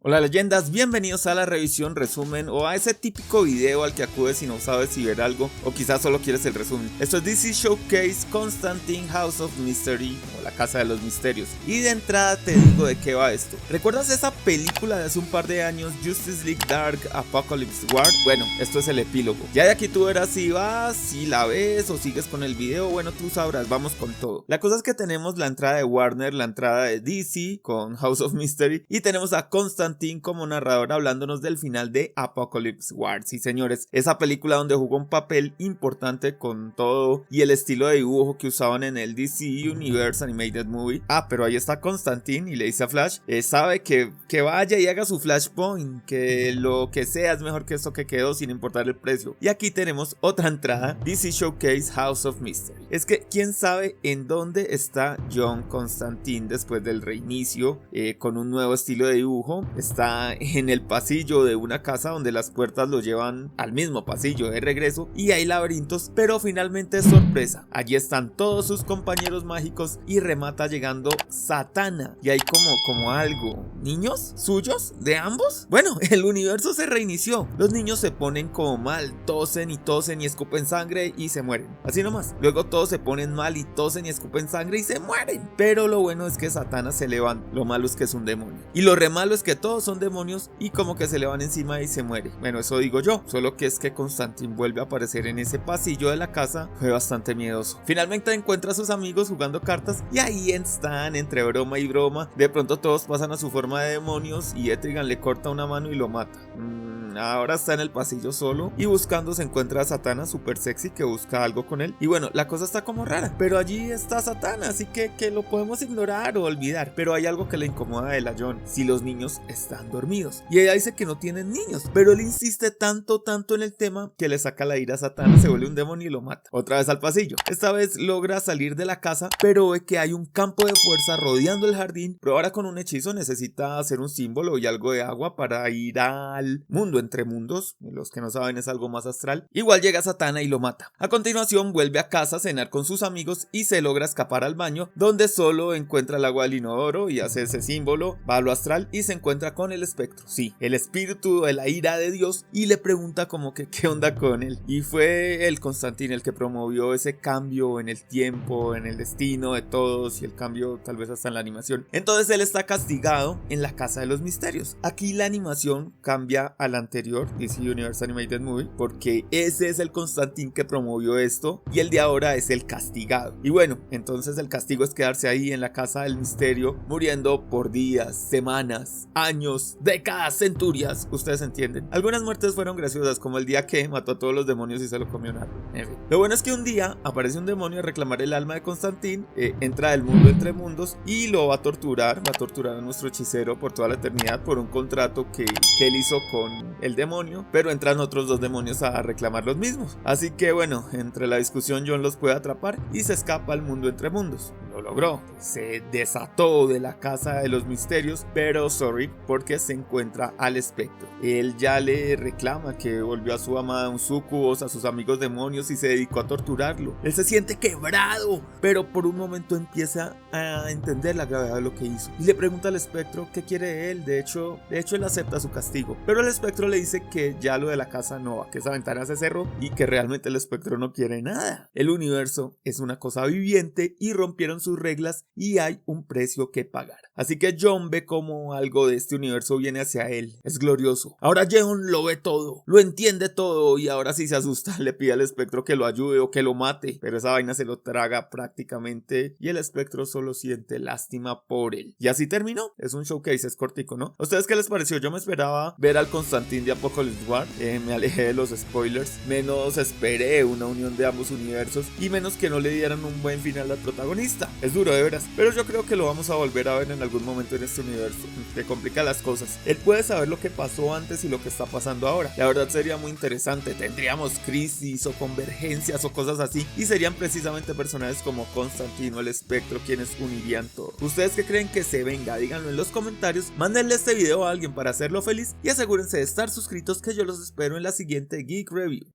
Hola leyendas, bienvenidos a la revisión, resumen o a ese típico video al que acudes si no sabes si ver algo o quizás solo quieres el resumen. Esto es DC Showcase Constantine House of Mystery o la Casa de los Misterios. Y de entrada te digo de qué va esto. ¿Recuerdas esa película de hace un par de años, Justice League Dark Apocalypse War? Bueno, esto es el epílogo. Ya de aquí tú verás si vas, si la ves o sigues con el video, bueno tú sabrás, vamos con todo. La cosa es que tenemos la entrada de Warner, la entrada de DC con House of Mystery y tenemos a Constantine como narrador hablándonos del final de Apocalypse War. Sí señores, esa película donde jugó un papel importante con todo y el estilo de dibujo que usaban en el DC Universe Animated Movie. Pero ahí está Constantine y le dice a Flash, sabe que vaya y haga su Flashpoint, que lo que sea es mejor que esto que quedó sin importar el precio. Y aquí tenemos otra entrada, DC Showcase House of Mystery. Es que quién sabe en dónde está John Constantine después del reinicio, con un nuevo estilo de dibujo. Está en el pasillo de una casa donde las puertas lo llevan al mismo pasillo de regreso y hay laberintos, pero finalmente sorpresa, allí están todos sus compañeros mágicos y remata llegando Zatanna y hay como algo. ¿Niños? ¿Suyos? ¿De ambos? Bueno, el universo se reinició, los niños se ponen como mal, tosen y escupen sangre y se mueren, así nomás. Luego todos se ponen mal y tosen y escupen sangre y se mueren, pero lo bueno es que Zatanna se levanta, lo malo es que es un demonio y lo re malo es que todos son demonios y como que se le van encima y se muere. Bueno, eso digo yo, solo que es que Constantine vuelve a aparecer en ese pasillo de la casa, fue bastante miedoso. Finalmente encuentra a sus amigos jugando cartas y ahí están, entre broma y broma, de pronto todos pasan a su forma de demonios y Etrigan le corta una mano y lo mata. Ahora está en el pasillo solo y buscando se encuentra a Zatanna super sexy que busca algo con él y bueno, la cosa está como rara, pero allí está Zatanna, así que lo podemos ignorar o olvidar, pero hay algo que le incomoda a él a John, si los niños están dormidos y ella dice que no tienen niños, pero él insiste tanto en el tema que le saca la ira a Zatanna, se vuelve un demonio y lo mata. Otra vez al pasillo, esta vez logra salir de la casa, pero ve que hay un campo de fuerza rodeando el jardín, pero ahora con un hechizo necesita hacer un símbolo y algo de agua para ir al mundo entre mundos, los que no saben es algo más astral. Igual llega Zatanna y lo mata. A continuación vuelve a casa a cenar con sus amigos y se logra escapar al baño, donde solo encuentra el agua del inodoro y hace ese símbolo, va a lo astral y se encuentra con el espectro, sí, el espíritu de la ira de Dios, y le pregunta como que qué onda con él. Y fue el Constantine el que promovió ese cambio en el tiempo, en el destino de todos y el cambio tal vez hasta en la animación. Entonces él está castigado en la Casa de los Misterios. Aquí la animación cambia a la anterior, DC Universe Animated Movie, porque ese es el Constantine que promovió esto y el de ahora es el castigado. Y bueno, entonces el castigo es quedarse ahí en la Casa del Misterio, muriendo por días, semanas, años, décadas, centurias, ustedes entienden. Algunas muertes fueron graciosas, como el día que mató a todos los demonios y se lo comió un árbol. En fin. Lo bueno es que un día aparece un demonio a reclamar el alma de Constantine, entra del mundo entre mundos y lo va a torturar a nuestro hechicero por toda la eternidad por un contrato que él hizo con el demonio, pero entran otros dos demonios a reclamar los mismos. Así que bueno, entre la discusión John los puede atrapar y se escapa al mundo entre mundos. Lo logró, se desató de la Casa de los Misterios, pero porque se encuentra al espectro. Él ya le reclama que volvió a su amada un sucubus, a sus amigos demonios y se dedicó a torturarlo. Él se siente quebrado, pero por un momento empieza a entender la gravedad de lo que hizo y le pregunta al espectro qué quiere de él. De hecho él acepta su castigo, pero el espectro le dice que ya lo de la casa no va, que esa ventana se cerró y que realmente el espectro no quiere nada. El universo es una cosa viviente y rompieron sus reglas y hay un precio que pagar. Así que John ve como algo de este universo viene hacia él. Es glorioso. Ahora John lo ve todo, lo entiende todo y ahora sí se asusta. Le pide al espectro que lo ayude o que lo mate, pero esa vaina se lo traga prácticamente y el espectro solo siente lástima por él. Y así terminó. Es un showcase, es cortico, ¿no? ¿A ustedes qué les pareció? Yo me esperaba ver al Constantine de Apocalypse War. Me alejé de los spoilers. Menos esperé una unión de ambos universos y menos que no le dieran un buen final al protagonista. Es duro de veras, pero yo creo que lo vamos a volver a ver en algún momento en este universo. Te complica las cosas. Él puede saber lo que pasó antes y lo que está pasando ahora. La verdad sería muy interesante. Tendríamos crisis o convergencias o cosas así y serían precisamente personajes como Constantine o el espectro quienes unirían todo. ¿Ustedes qué creen que se venga? Díganlo en los comentarios. Mándenle este video a alguien para hacerlo feliz y asegúrense de estar suscritos, que yo los espero en la siguiente Geek Review.